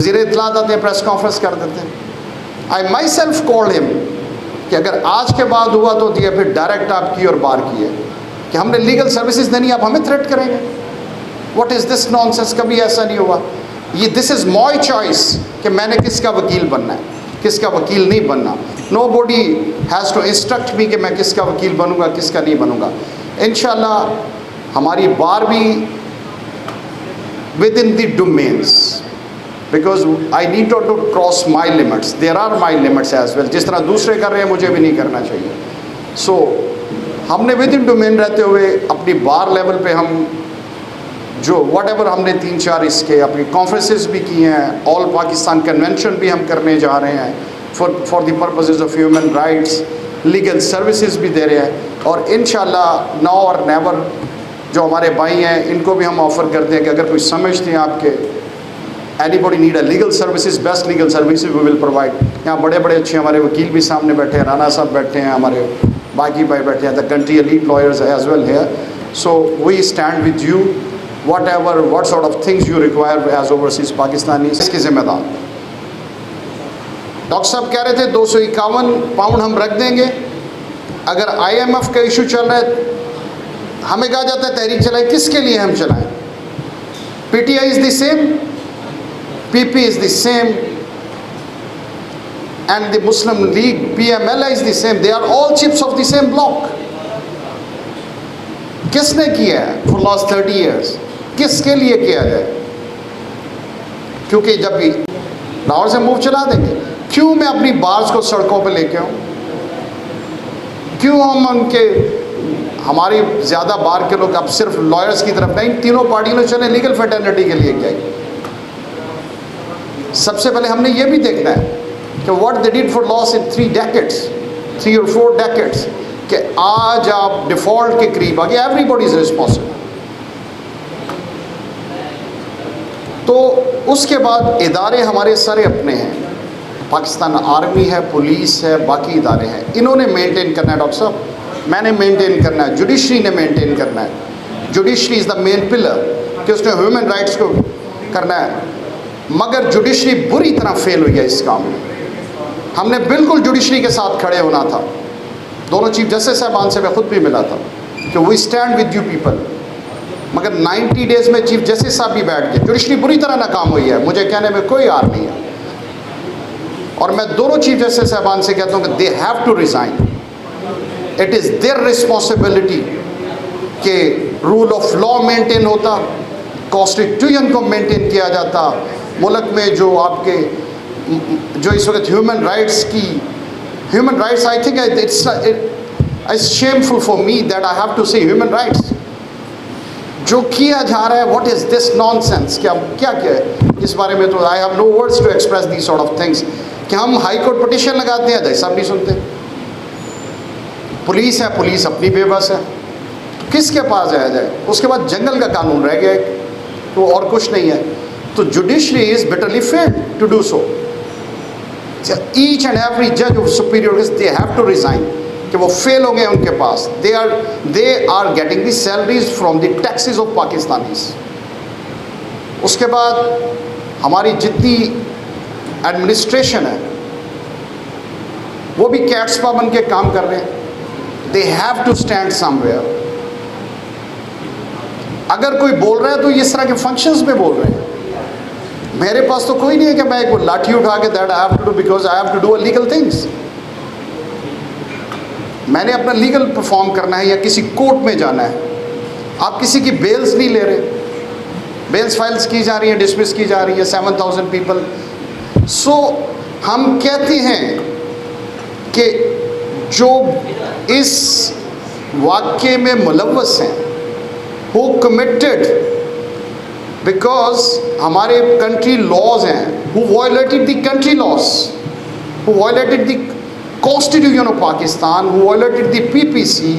وزیر اطلاعات آتے ہیں پریس کانفرنس کر دیتے ہیں. آئی مائی سیلف کالڈ ہم کہ اگر آج کے بعد ہوا تو یہ پھر ڈائریکٹ آپ کی اور بار کی ہے کہ ہم نے لیگل سروسز دینی, آپ ہمیں تھریٹ کریں گے. What is this naan sense? کبھی ایسا نہیں ہوا. یہ دس از مائی چوائس کہ میں نے کس کا وکیل بننا ہے, کس کا وکیل نہیں بننا. نو باڈی ہیز ٹو انسٹرکٹ می کہ میں کس کا وکیل بنوں گا, کس کا نہیں بنوں گا. انشاءاللہ ہماری بار بھی with in the domains, because I need to cross my limits, there are my limits as well. جس طرح دوسرے کر رہے ہیں مجھے بھی نہیں کرنا چاہیے. سو ہم نے ود ان ڈومین رہتے ہوئے اپنی بار لیول پہ ہم جو واٹ ایور ہم نے 3-4 اس کے اپنی کانفرنسز بھی کی ہیں, آل پاکستان کنونشن بھی ہم کرنے جا رہے ہیں for the purposes of human rights, legal services بھی دے رہے ہیں. اور انشاءاللہ ناؤ اور نیور جو ہمارے بھائی ہیں ان کو بھی ہم آفر کرتے ہیں کہ اگر کوئی سمجھتے ہیں آپ کے anybody need a legal services, best legal services we will provide. یہاں بڑے بڑے اچھے ہمارے وکیل بھی سامنے بیٹھے ہیں, رانا صاحب بیٹھے ہیں, ہمارے باقی بھائی بیٹھے ہیں, the country elite lawyers as well here. So we stand with you what sort of things you require as overseas Pakistanis. اس کی ذمہ دار ڈاکٹر صاحب کہہ رہے تھے 251 پاؤنڈ ہم رکھ دیں گے. اگر IMF کا ایشو چل رہا ہے, ہمیں کہا جاتا ہے تحریک چلائیں, کس کے لیے ہم چلائیں؟ PTI is the same, PP is the same, and the Muslim League, PMLI is the same. They are all chips of the same block. کس نے کیا ہے for last 30 years؟ کس کے لیے کیا جائے؟ کیونکہ جب بھی لاہور سے موو چلا دیں گے, کیوں میں اپنی بارز کو سڑکوں پہ لے کے آؤں؟ کیوں ہم ان کے ہماری زیادہ بار کے لوگ اب صرف لائرز کی طرف نہیں, تینوں پارٹیوں نے چلے لیگل فیٹرنٹی کے لیے کیا ہے. سب سے پہلے ہم نے یہ بھی دیکھنا ہے کہ what they did for loss in 3 decades, 3 or 4 decades, کہ آج آپ ڈیفالٹ کے قریب آگے. Every body is responsible. تو اس کے بعد ادارے ہمارے سارے اپنے ہیں, پاکستان آرمی ہے, پولیس ہے, باقی ادارے ہیں, انہوں نے مینٹین کرنا ہے. ڈاکٹر صاحب میں نے مینٹین کرنا ہے, جوڈیشری نے مینٹین کرنا ہے. جوڈیشری از دا مین پلر کہ اس نے ہیومن رائٹس کو کرنا ہے. مگر جوڈیشری بری طرح فیل ہوئی ہے اس کام میں. ہم نے بالکل جوڈیشری کے ساتھ کھڑے ہونا تھا. دونوں چیف جسٹس صاحبان سے میں خود بھی ملا تھا کہ we stand with you people. مگر 90 days میں چیف جسٹس صاحب بھی بیٹھ گئے. جوڈیشری بری طرح ناکام ہوئی ہے, مجھے کہنے میں کوئی آر نہیں ہے. اور میں دونوں چیف جسٹس صاحبان سے کہتا ہوں کہ they have to resign. It is their responsibility کہ رول آف لا مینٹین ہوتا, کانسٹیٹیوشن کو مینٹین کیا جاتا. ملک میں جو آپ کے جو اس وقت ہیومن رائٹس کی human rights, I think it's shameful for me that I have to say human rights. جو کیا جا رہا ہے, what is this nonsense? کیا ہے اس بارے میں؟ تو I have no words to express these sort of things. کہ ہم ہائی کورٹ پٹیشن لگاتے ہیں, جج صاحب نہیں سنتے. پولیس ہے, پولیس اپنی بے بس ہے, کس کے پاس جایا جائے؟ اس کے بعد جنگل کا قانون رہ گیا ہے, تو اور کچھ نہیں ہے. تو judiciary is bitterly failed to do so. Each and every judge of superior court, they have to resign کہ وہ فیل ہو گئے ان کے پاس. they are getting the salaries from the taxes of Pakistanis. اس کے بعد ہماری جتنی ایڈمنسٹریشن ہے وہ بھی کیٹس پا بن کے کام کر رہے ہیں. they have to stand somewhere. اگر کوئی بول رہا ہے تو اس طرح کے فنکشنز میں بول رہے ہیں. میرے پاس تو کوئی نہیں ہے کہ میں ایک لاٹھی اٹھا کے that I have to do because I have to do legal things. میں نے اپنا لیگل پرفارم کرنا ہے یا کسی کورٹ میں جانا ہے. آپ کسی کی بیلز نہیں لے رہے, بیلز فائلز کی جا رہی ہیں, ڈسمس کی جا رہی ہے 7,000 پیپل. سو ہم کہتے ہیں کہ جو اس واقعے میں ملوث ہیں who committed because ہمارے کنٹری لاز ہیں, who violated the country laws, who violated the Constitution of Pakistan, who violated the PPC,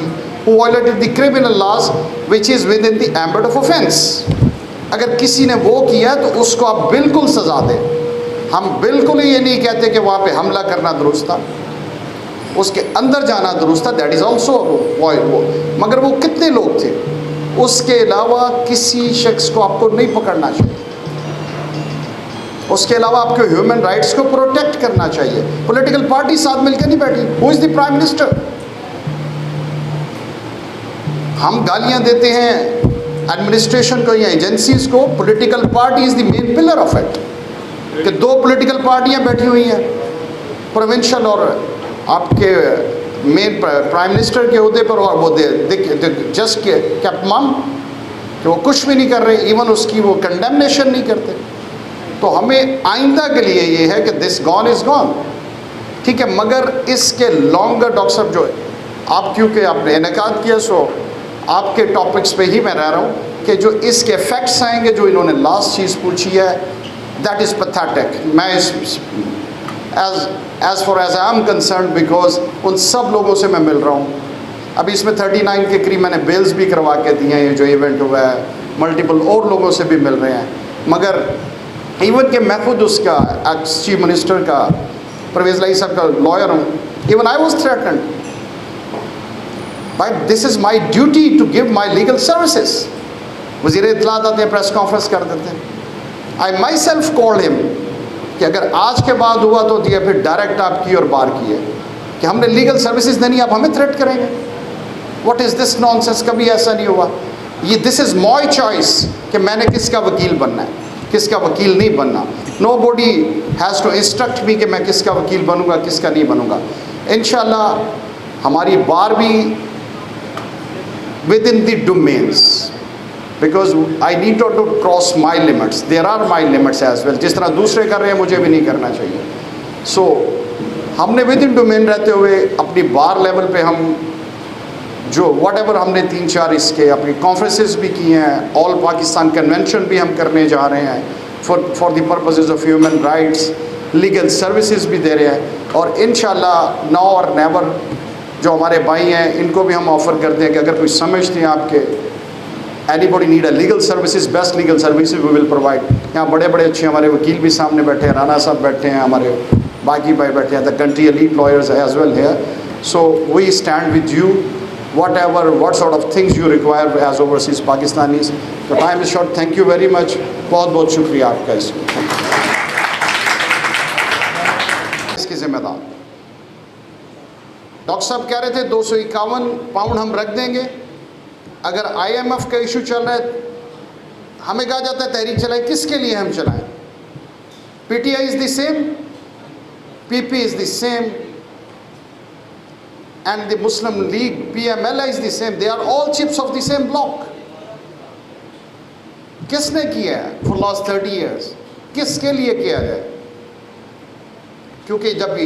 who violated the criminal laws which is within the ambit of offense. اگر کسی نے وہ کیا تو اس کو آپ بالکل سزا دیں. ہم بالکل ہی یہ نہیں کہتے کہ وہاں پہ حملہ کرنا درست تھا, اس کے اندر جانا درست تھا, دیٹ از آلسو. مگر وہ کتنے لوگ تھے؟ اس کے علاوہ کسی شخص کو آپ کو نہیں پکڑنا چاہیے. اس کے علاوہ آپ کو ہیومن رائٹس کو پروٹیکٹ کرنا چاہیے. پولیٹیکل پارٹی ساتھ مل کے نہیں بیٹھی. Who is the prime minister? ہم گالیاں دیتے ہیں ایڈمنسٹریشن کو یا ایجنسیز کو. Political party is the main pillar of it. کہ دو پولیٹیکل پارٹیاں بیٹھی ہوئی ہیں, پروونشل اور آپ کے مین پرائم منسٹر کے عہدے پر, اور وہ جسٹ کیپٹ مم کہ وہ کچھ بھی نہیں کر رہے, ایون اس کی وہ کنڈیمنیشن نہیں کرتے. تو ہمیں آئندہ کے لیے یہ ہے کہ دس گون از گون, ٹھیک ہے. مگر اس کے لانگر ڈاکٹر صاحب جو آپ کیونکہ آپ نے انعقاد کیا, سو آپ کے ٹاپکس پہ ہی میں رہ رہا ہوں کہ جو اس کے افیکٹس آئیں گے, جو انہوں نے لاسٹ چیز پوچھی ہے, دیٹ از پیتھیٹک. میں اس as far as I am concerned, because ان سب لوگوں سے میں مل رہا ہوں. ابھی اس میں 39 کے قریب میں نے بیلز بھی کروا کے دی ہیں. یہ جو ایونٹ ہوا ہے, ملٹیپل اور لوگوں سے بھی مل رہے ہیں. مگر ایون کہ میں خود اس کا ایکس چیف منسٹر کا پرویز لائی صاحب کا لائر ہوں. Even I was threatened. But this is my duty to give my legal services. وزیر اطلاعات آتے ہیں, پریس کانفرنس کر دیتے ہیں. آئی مائی سیلف کالڈ ہم کہ اگر آج کے بعد ہوا تو یہ پھر ڈائریکٹ آپ کی اور بار کی ہے کہ ہم نے لیگل سروسز دینی, آپ ہمیں تھریٹ کریں گے. What is this naan sense? کبھی ایسا نہیں ہوا. یہ دس از مائی چوائس کہ میں نے کس کا وکیل بننا ہے, کس کا وکیل نہیں بننا. نو باڈی ہیز ٹو انسٹرکٹ می کہ میں کس کا وکیل بنوں گا, کس کا نہیں بنوں گا. انشاءاللہ ہماری بار بھی within the domains, because I need not to cross my limits. There are my limits as well. جس طرح دوسرے کر رہے ہیں مجھے بھی نہیں کرنا چاہیے. سو ہم نے ود ان ڈومین رہتے ہوئے اپنی بار لیول پہ ہم جو واٹ ایور ہم نے 3-4 اس کے اپنی کانفرنسز بھی کی ہیں, آل پاکستان کنونشن بھی ہم کرنے جا رہے ہیں for the purposes of human rights, legal services بھی دے رہے ہیں. اور انشاءاللہ ناؤ اور نیور جو ہمارے بھائی ہیں ان کو بھی ہم آفر کرتے ہیں کہ اگر کوئی سمجھتے ہیں آپ کے anybody need a legal services, best legal services we will provide. یہاں بڑے بڑے اچھے ہمارے وکیل بھی سامنے بیٹھے ہیں, رانا صاحب بیٹھے ہیں, ہمارے باقی بھائی بیٹھے ہیں, the country elite lawyers as well here. So we stand with you what sort of things you require as overseas Pakistanis. The time is short. Thank you very much. بہت بہت شکریہ آپ کا. اس کی ذمہ دار ڈاکٹر صاحب کہہ رہے تھے 251 پاؤنڈ ہم رکھ دیں گے. اگر IMF کا ایشو چل رہا ہے, ہمیں کہا جاتا ہے تحریک چلائیں. کس کے لیے ہم چلائیں؟ PTI is the same, PP is the same, and the Muslim League, PMLI is the same. They are all chips of the same block. کس نے کیا ہے for last 30 years? کس کے لیے کیا جائے؟ کیونکہ جب